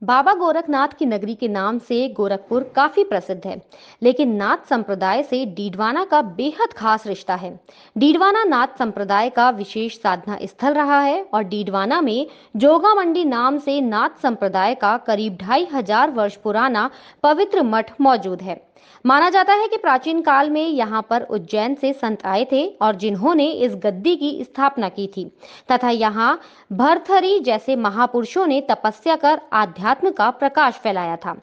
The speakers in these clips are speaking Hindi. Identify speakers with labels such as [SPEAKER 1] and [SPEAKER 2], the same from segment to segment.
[SPEAKER 1] बाबा गोरखनाथ की नगरी के नाम से गोरखपुर काफी प्रसिद्ध है, लेकिन नाथ संप्रदाय से डीडवाना का बेहद खास रिश्ता है। डीडवाना नाथ संप्रदाय का विशेष साधना स्थल रहा है और डीडवाना में जोगा मंडी नाम से नाथ संप्रदाय का करीब 2500 वर्ष पुराना पवित्र मठ मौजूद है। माना जाता है कि प्राचीन काल में यहाँ पर उज्जैन से संत आए थे और जिन्होंने इस गद्दी की स्थापना की थी तथा यहाँ भरथरी जैसे महापुरुषों ने तपस्या कर आध्यात्म का प्रकाश फैलाया था।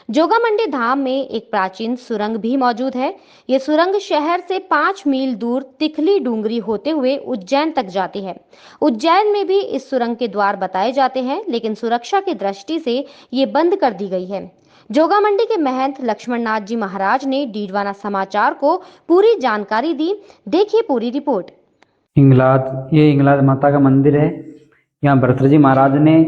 [SPEAKER 1] जोगामंडी धाम में एक प्राचीन सुरंग भी मौजूद है। ये सुरंग शहर से 5 मील दूर तिखली डूंगरी होते हुए उज्जैन तक जाती है। उज्जैन में भी इस सुरंग के द्वार बताए जाते हैं, लेकिन सुरक्षा की दृष्टि से ये बंद कर दी गई है। जोगामंडी के महंत लक्ष्मण नाथ जी महाराज ने डीडवाना समाचार को पूरी जानकारी दी। देखिए पूरी रिपोर्ट।
[SPEAKER 2] ये हिंगलाज माता का मंदिर है। यहाँ भरतरी जी महाराज ने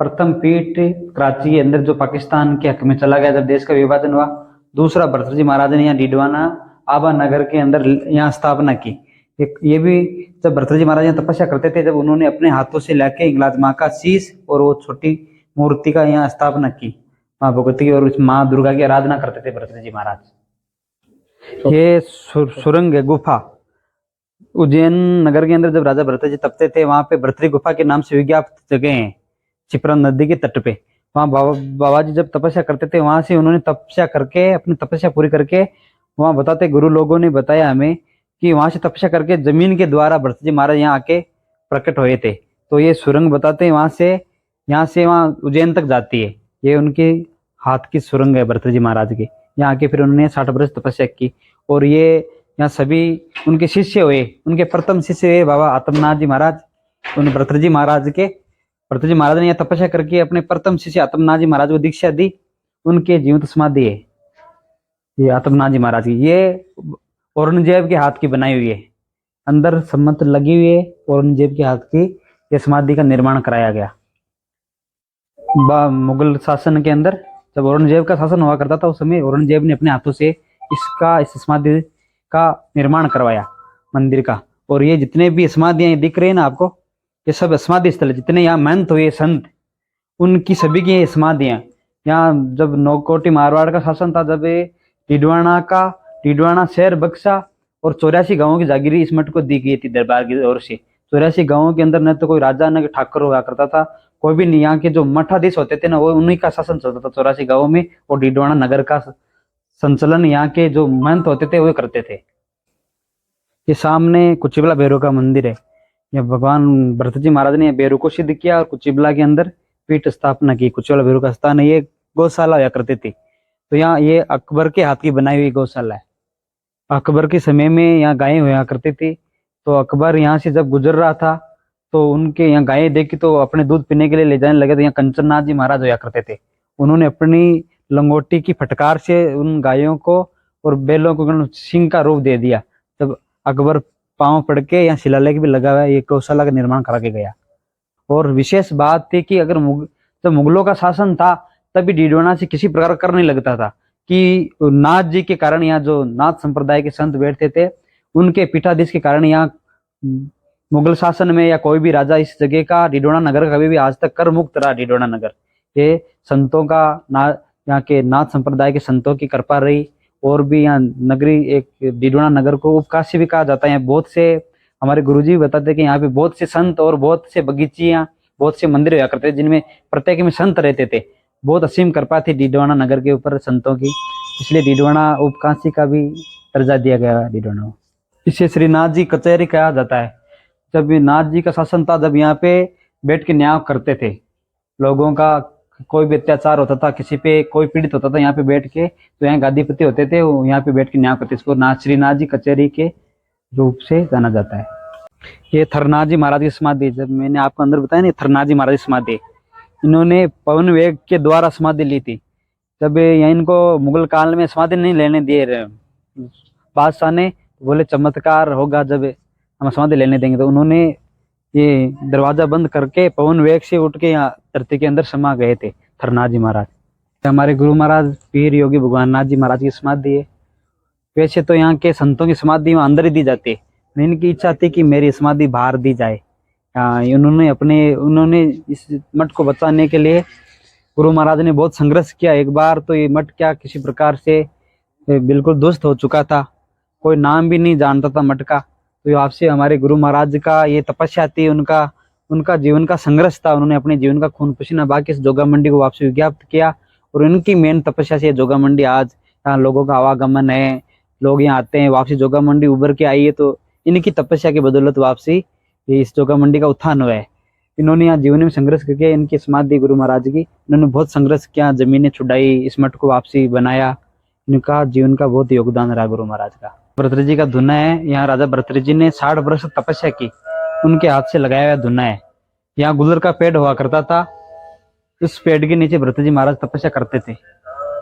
[SPEAKER 2] प्रथम पीठ कराची के अंदर जो पाकिस्तान के हक में चला गया जब देश का विभाजन हुआ, दूसरा भरतरी जी महाराज ने यहाँ डीडवाना आबा नगर के अंदर यहाँ स्थापना की। ये भी जब भरतरी जी महाराज यहाँ तपस्या करते थे, जब उन्होंने अपने हाथों से लाके हिंगलाज माँ का शीश और वो छोटी मूर्ति का यहाँ स्थापना की माँ भगवती और उस माँ दुर्गा की आराधना करते थे भरतरी जी महाराज। ये सुरंग है, गुफा उज्जैन नगर के अंदर जब राजा भरतरी जी तपते थे, वहां पे भरतरी गुफा के नाम से विज्ञात जगह है छिपरा नदी के तट पे। वहां बाबा जी जब तपस्या करते थे, वहां से उन्होंने तपस्या करके अपनी तपस्या पूरी करके वहां बताते गुरु लोगों ने बताया हमें कि वहां से तपस्या करके जमीन के द्वारा भरतरी जी महाराज यहाँ आके प्रकट हुए थे। तो ये सुरंग बताते हैं यहाँ से वहां उज्जैन तक जाती है। ये उनके हाथ की सुरंग है भरतरी जी महाराज की। यहाँ आके फिर उन्होंने 60 वर्ष तपस्या की और ये यहाँ सभी उनके शिष्य हुए। उनके प्रथम शिष्य हुए बाबा आत्मनाथ जी महाराज। उन भरतरी जी महाराज ने यहाँ तपस्या करके अपने प्रथम शिष्य आत्मनाथ जी महाराज को दीक्षा दी। उनके जीवित समाधि है ये आत्मनाथ जी महाराज की। ये औरंगजेब के हाथ की बनाई हुई है, अंदर सम्मत लगी हुई है। औरंगजेब के हाथ की ये समाधि का निर्माण कराया गया मुगल शासन के अंदर। जब औरंगजेब का शासन हुआ करता था, उस समय औरंगजेब ने अपने हाथों से इस समाधि का निर्माण करवाया मंदिर का। और ये जितने भी समाधियां दिख रहे हैं ना आपको, ये सब समाधि स्थल है। जितने यहाँ महंत हुए संत, उनकी सभी की समाधियां यहाँ। जब नौकोटी मारवाड़ का शासन था, जब डीडवाना शहर बक्सा और 84 गांवों की जागीरी इस मठ को दी गई थी दरबार की ओर से। 84 गांवों के अंदर न तो कोई राजा न ठाकुर हुआ करता था, कोई भी नहीं। यहाँ के जो मठाधीश होते थे ना, वो उन्हीं का शासन चलता था 84 गांवों में। और डीडवाना नगर का संचलन यहाँ के जो महंत होते थे वो करते थे। ये सामने कुचिबला भैरव का मंदिर है। यह भगवान भरतरी जी महाराज ने भैरव को सिद्ध किया और कुचिबला के अंदर पीठ स्थापना की। कुचिबला भैरव का स्थान है। ये गौशाला हुआ करती थी। तो यहाँ ये अकबर के हाथ की बनाई हुई गौशाला है। अकबर के समय में यहाँ गायें हुआ करती थी। तो अकबर यहाँ से जब गुजर रहा था, तो उनके यहाँ गायें देखी तो अपने दूध पीने के लिए ले जाने लगे। तो यहाँ कंचननाथ जी महाराज हुआ करते थे। उन्होंने अपनी लंगोटी की फटकार से उन गायों को और बैलों को सिंह का रूप दे दिया। जब अकबर पांव पड़ के यहाँ शिलालेख भी लगा हुआ है, ये गौशाला का निर्माण करा के गया। और विशेष बात थी कि अगर जब मुगलों का शासन था, तभी डीडवाना से किसी प्रकार कर नहीं लगता था कि नाथ जी के कारण यहाँ जो नाथ संप्रदाय के संत बैठते थे, उनके पीठाधीश के कारण यहाँ मुगल शासन में या कोई भी राजा इस जगह का डीडवाना नगर कभी भी आज तक कर मुक्त रहा। डीडवाना नगर ये संतों का यहाँ के नाथ संप्रदाय के संतों की कृपा रही। और भी यहाँ नगरी एक डीडवाना नगर को उपकाशी भी कहा जाता है। बहुत से हमारे गुरुजी भी बताते हैं कि यहाँ पे बहुत से संत और बहुत से बगीचियाँ, बहुत से मंदिर हुआ करते थे, जिनमें प्रत्येक में संत रहते थे। बहुत असीम कृपा थी डीडवाना नगर के ऊपर संतों की, इसलिए डीडवाना उपकाशी का भी दर्जा दिया गया डीडवाना। इसे श्रीनाथ जी कचहरी कहा जाता है। जब नाथ जी का शासन था, जब यहाँ पे बैठ के न्याय करते थे लोगों का, कोई भी अत्याचार होता था, किसी पे कोई पीड़ित होता था, यहाँ पे बैठ के, तो यहाँ गादीपति होते थे, वो यहाँ पे बैठ के न्याय करते। इसको श्रीनाथ जी कचहरी के रूप से जाना जाता है। ये थरनाथ जी महाराज की समाधि, जब मैंने आपको अंदर बताया ना, थरनाथ जी महाराज की समाधि, इन्होंने पवन वेग के द्वारा समाधि ली थी। जब यहाँ इनको मुगल काल में समाधि नहीं लेने दिए बादशाह ने, बोले चमत्कार होगा जब हम समाधि लेने देंगे। तो उन्होंने ये दरवाजा बंद करके पवन वेग से उठ के यहाँ धरती के अंदर समा गए थे थरनाथ जी महाराज। हमारे गुरु महाराज पीर योगी भगवान नाथ जी महाराज की समाधि है। वैसे तो यहाँ के संतों की समाधि वहाँ अंदर ही दी जाती है, इनकी इच्छा थी कि मेरी समाधि बाहर दी जाए। उन्होंने इस मठ को बचाने के लिए गुरु महाराज ने बहुत संघर्ष किया। एक बार तो ये मठ क्या किसी प्रकार से बिल्कुल दुष्ट हो चुका था, कोई नाम भी नहीं जानता था मठ का। तो ये आपसे हमारे गुरु महाराज का ये तपस्या थी, उनका उनका जीवन का संघर्ष था। उन्होंने अपने जीवन का खून पसीना बहा के इस जोगा मंडी को वापसी विज्ञापित किया, और उनकी मेन तपस्या से जोगा मंडी आज यहाँ लोगों का आवागमन है, लोग यहाँ आते हैं, वापसी जोगा मंडी उभर के आई है। तो इनकी तपस्या की बदौलत वापसी इस जोगा मंडी का उत्थान हुआ है। इन्होंने यहाँ जीवन में संघर्ष करके इनकी समाधि गुरु महाराज की, इन्होंने बहुत संघर्ष किया, जमीनें छुड़ाई, इस मठ को वापसी बनाया। इनका जीवन का बहुत योगदान रहा गुरु महाराज का। भरतरी जी का धुना है, यहाँ राजा भरतरी जी ने 60 वर्ष तपस्या की, उनके हाथ से लगाया हुआ धुना है। यहाँ गुलर का पेड़ हुआ करता था, उस पेड़ के नीचे भरतरी जी महाराज तपस्या करते थे।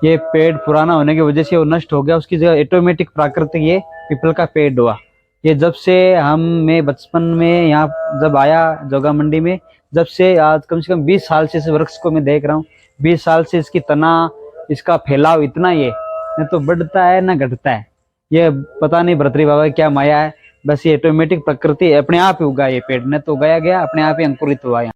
[SPEAKER 2] ये पेड़ पुराना होने की वजह से वो नष्ट हो गया, उसकी जगह ऑटोमेटिक प्राकृतिक ये पीपल का पेड़ हुआ। ये जब से मैं बचपन में यहाँ जब आया जोगा मंडी में, जब से आज कम से कम 20 साल से इस वृक्ष को मैं देख रहा हूँ। 20 साल से इसकी तना, इसका फैलाव इतना ही है, न तो बढ़ता है न घटता है। ये पता नहीं भरतरी बाबा की क्या माया है, बस ये ऑटोमेटिक प्रकृति अपने आप ही उगा, ये पेड़ न तो उगाया गया, अपने आप ही अंकुरित हुआ।